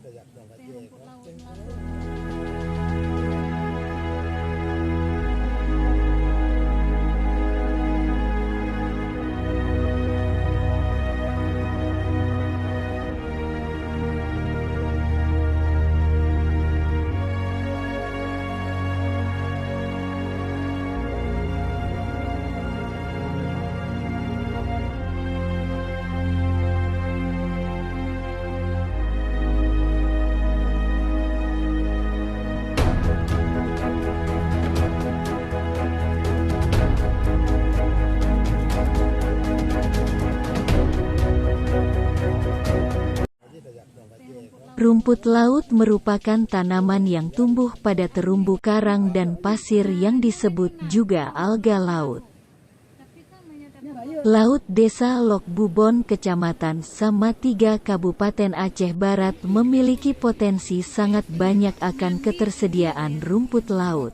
teh rumput laut. Rumput laut merupakan tanaman yang tumbuh pada terumbu karang dan pasir yang disebut juga alga laut. Laut Desa Lok Bubon, Kecamatan Samatiga, Kabupaten Aceh Barat memiliki potensi sangat banyak akan ketersediaan rumput laut.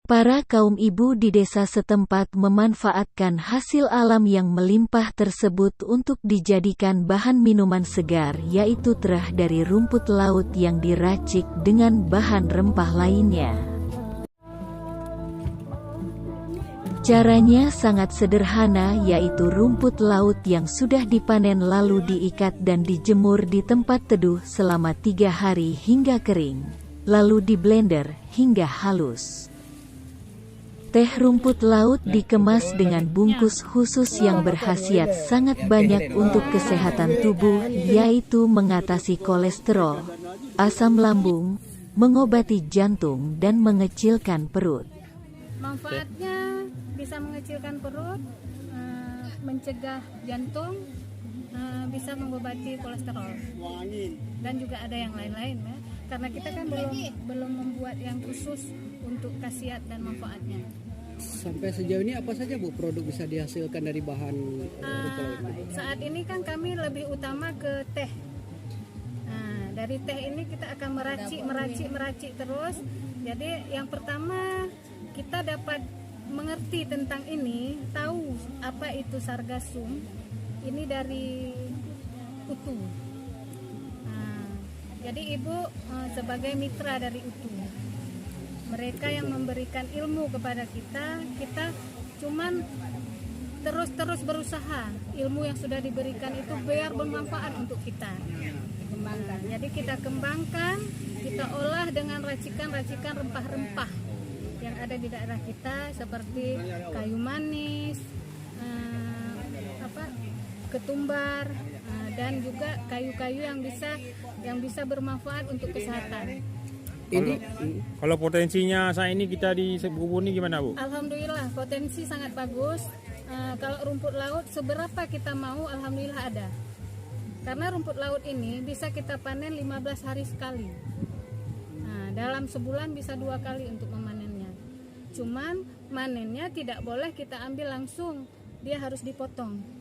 Para kaum ibu di desa setempat memanfaatkan hasil alam yang melimpah tersebut untuk dijadikan bahan minuman segar, yaitu terah dari rumput laut yang diracik dengan bahan rempah lainnya. Caranya sangat sederhana, yaitu rumput laut yang sudah dipanen lalu diikat dan dijemur di tempat teduh selama 3 hari hingga kering, lalu diblender hingga halus. Teh rumput laut dikemas dengan bungkus khusus yang berkhasiat sangat banyak untuk kesehatan tubuh, yaitu mengatasi kolesterol, asam lambung, mengobati jantung, dan mengecilkan perut. Manfaatnya bisa mengecilkan perut, mencegah jantung, bisa mengobati kolesterol, dan juga ada yang lain-lain ya. Karena kita kan belum membuat yang khusus untuk khasiat dan manfaatnya. Sampai sejauh ini apa saja Bu produk bisa dihasilkan dari bahan rumput laut? Saat ini kan kami lebih utama ke teh. Nah, dari teh ini kita akan meracik terus. Jadi yang pertama kita dapat mengerti tentang ini, tahu apa itu sargasum. Ini dari UTU. Jadi ibu sebagai mitra dari UTU, mereka yang memberikan ilmu kepada kita cuman terus berusaha, ilmu yang sudah diberikan itu biar bermanfaat untuk kita. Jadi kita kembangkan, kita olah dengan racikan rempah-rempah yang ada di daerah kita seperti kayu manis, ketumbar, dan juga kayu-kayu yang bisa bermanfaat untuk kesehatan. Kalau potensinya saat ini kita di Bubon ini gimana Bu? Alhamdulillah potensi sangat bagus. Kalau rumput laut seberapa kita mau, alhamdulillah ada. Karena rumput laut ini bisa kita panen 15 hari sekali. Nah, dalam sebulan bisa 2 kali untuk memanennya. Cuman manennya tidak boleh kita ambil langsung, dia harus dipotong.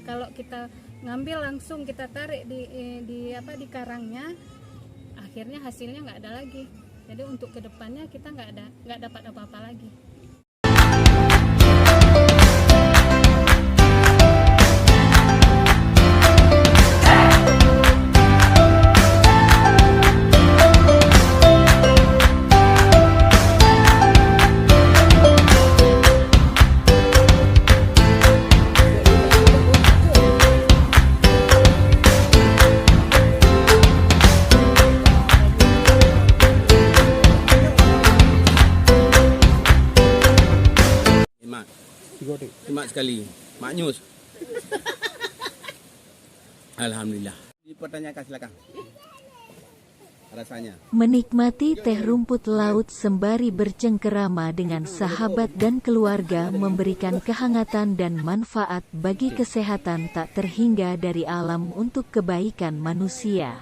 Kalau kita ngambil langsung, kita tarik di karangnya, akhirnya hasilnya nggak ada lagi. Jadi untuk kedepannya kita nggak dapat apa-apa lagi. Hemat sekali, maknyus. Alhamdulillah. Dipertanyakan silakan. Rasanya. Menikmati teh rumput laut sembari bercengkerama dengan sahabat dan keluarga memberikan kehangatan dan manfaat bagi kesehatan tak terhingga dari alam untuk kebaikan manusia.